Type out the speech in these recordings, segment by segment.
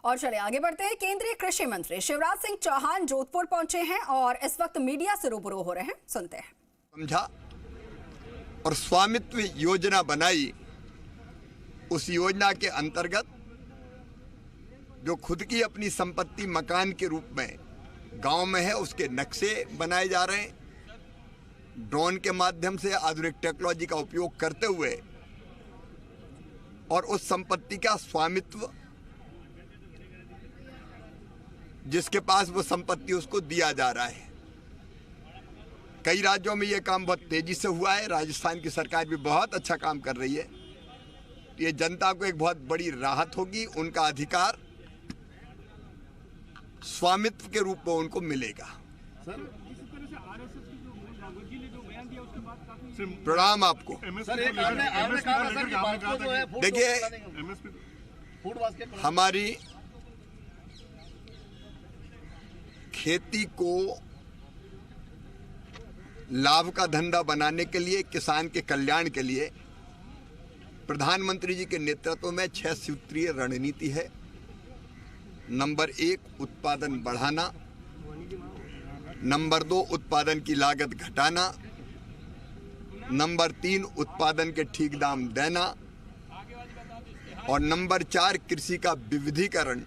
और चले आगे बढ़ते हैं। केंद्रीय कृषि मंत्री शिवराज सिंह चौहान जोधपुर पहुंचे हैं और इस वक्त मीडिया से रूबरू हो रहे हैं। सुनते हैं। समझा और स्वामित्व योजना बनाई। उस योजना के अंतर्गत जो खुद की अपनी संपत्ति मकान के रूप में गांव में है, उसके नक्शे बनाए जा रहे हैं। ड्रोन के माध्यम से आधुनिक टेक्नोलॉजी का उपयोग करते हुए और उस संपत्ति का स्वामित्व जिसके पास वो संपत्ति उसको दिया जा रहा है। कई राज्यों में ये काम बहुत तेजी से हुआ है। राजस्थान की सरकार भी बहुत अच्छा काम कर रही है। ये जनता को एक बहुत बड़ी राहत होगी। उनका अधिकार स्वामित्व के रूप में उनको मिलेगा। सर, इसी तरह से आरएसएस की जो राघव जी ने जो बयान दिया उसके बाद काफी प्रणाम आपको। देखिए, हमारी खेती को लाभ का धंधा बनाने के लिए, किसान के कल्याण के लिए प्रधानमंत्री जी के नेतृत्व में 6 सूत्रीय रणनीति है। नंबर 1 उत्पादन बढ़ाना, नंबर 2 उत्पादन की लागत घटाना, नंबर 3 उत्पादन के ठीक दाम देना और नंबर 4 कृषि का विविधीकरण।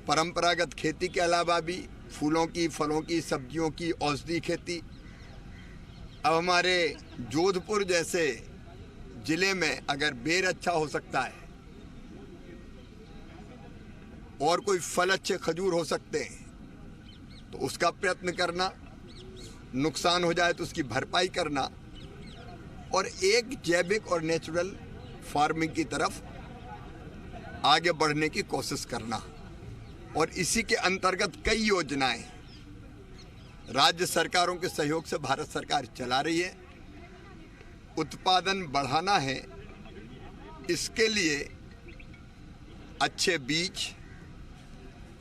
परंपरागत खेती के अलावा भी फूलों की, फलों की, सब्जियों की, औषधि खेती। अब हमारे जोधपुर जैसे जिले में अगर बेर अच्छा हो सकता है और कोई फल अच्छे खजूर हो सकते हैं तो उसका प्रयत्न करना, नुकसान हो जाए तो उसकी भरपाई करना और एक जैविक और नेचुरल फार्मिंग की तरफ आगे बढ़ने की कोशिश करना। और इसी के अंतर्गत कई योजनाएं राज्य सरकारों के सहयोग से भारत सरकार चला रही है। उत्पादन बढ़ाना है, इसके लिए अच्छे बीज,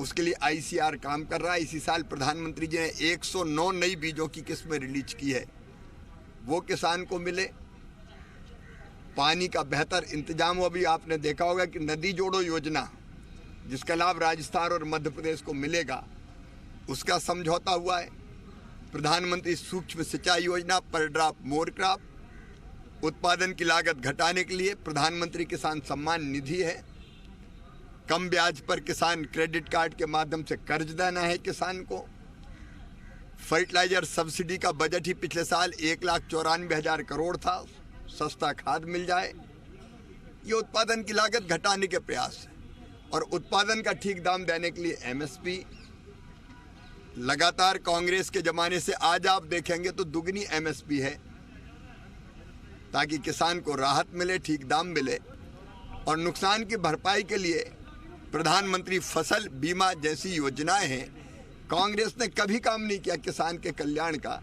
उसके लिए आईसीआर काम कर रहा है। इसी साल प्रधानमंत्री जी ने 109 नई बीजों की किस्में रिलीज की है, वो किसान को मिले। पानी का बेहतर इंतजाम हो। अभी आपने देखा होगा कि नदी जोड़ो योजना, जिसका लाभ राजस्थान और मध्य प्रदेश को मिलेगा, उसका समझौता हुआ है। प्रधानमंत्री सूक्ष्म सिंचाई योजना, पर ड्रॉप मोर क्रॉप, उत्पादन की लागत घटाने के लिए प्रधानमंत्री किसान सम्मान निधि है। कम ब्याज पर किसान क्रेडिट कार्ड के माध्यम से कर्ज देना है किसान को। फर्टिलाइजर सब्सिडी का बजट ही पिछले साल 1,94,000 करोड़ था। सस्ता खाद मिल जाए, ये उत्पादन की लागत घटाने के प्रयास है। और उत्पादन का ठीक दाम देने के लिए एमएसपी। लगातार कांग्रेस के जमाने से आज आप देखेंगे तो दुगनी एमएसपी है, ताकि किसान को राहत मिले, ठीक दाम मिले। और नुकसान की भरपाई के लिए प्रधानमंत्री फसल बीमा जैसी योजनाएं हैं। कांग्रेस ने कभी काम नहीं किया किसान के कल्याण का।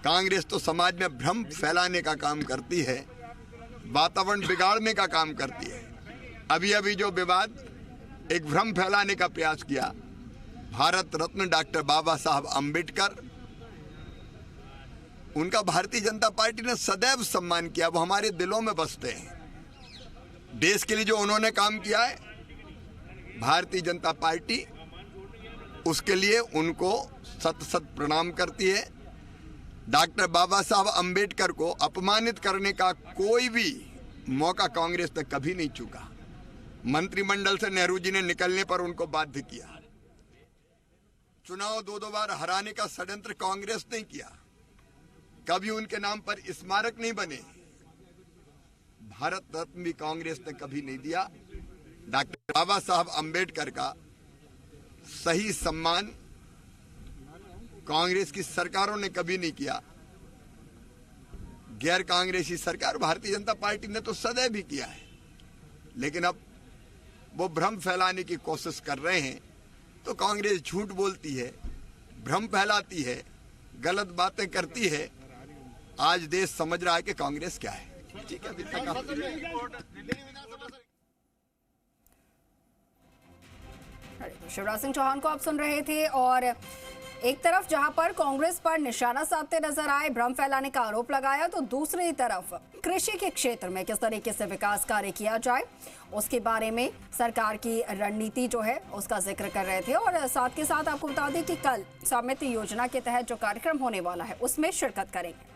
कांग्रेस तो समाज में भ्रम फैलाने का काम करती है, वातावरण बिगाड़ने का काम करती है। अभी जो विवाद, एक भ्रम फैलाने का प्रयास किया। भारत रत्न डॉक्टर बाबा साहब अम्बेडकर, उनका भारतीय जनता पार्टी ने सदैव सम्मान किया। वो हमारे दिलों में बसते हैं। देश के लिए जो उन्होंने काम किया है, भारतीय जनता पार्टी उसके लिए उनको सत सत प्रणाम करती है। डॉक्टर बाबा साहब अम्बेडकर को अपमानित करने का कोई भी मौका कांग्रेस ने कभी नहीं चूका। मंत्रिमंडल से नेहरू जी ने निकलने पर उनको बाध्य किया। चुनाव 2 बार हराने का षड्यंत्र कांग्रेस ने किया। कभी उनके नाम पर स्मारक नहीं बने। भारत रत्न भी कांग्रेस ने कभी नहीं दिया। डॉक्टर बाबा साहब अम्बेडकर का सही सम्मान कांग्रेस की सरकारों ने कभी नहीं किया। गैर कांग्रेसी सरकार भारतीय जनता पार्टी ने तो सदैव भी किया है। लेकिन अब वो भ्रम फैलाने की कोशिश कर रहे हैं। तो कांग्रेस झूठ बोलती है, भ्रम फैलाती है, गलत बातें करती है। आज देश समझ रहा है कि कांग्रेस क्या है। ठीक है, अभी तक शिवराज सिंह चौहान को आप सुन रहे थे। और एक तरफ जहां पर कांग्रेस पर निशाना साधते नजर आए, भ्रम फैलाने का आरोप लगाया, तो दूसरी तरफ कृषि के क्षेत्र में किस तरीके से विकास कार्य किया जाए उसके बारे में सरकार की रणनीति जो है उसका जिक्र कर रहे थे। और साथ के साथ आपको बता दें कि कल स्वामित्व योजना के तहत जो कार्यक्रम होने वाला है उसमें शिरकत करेंगे।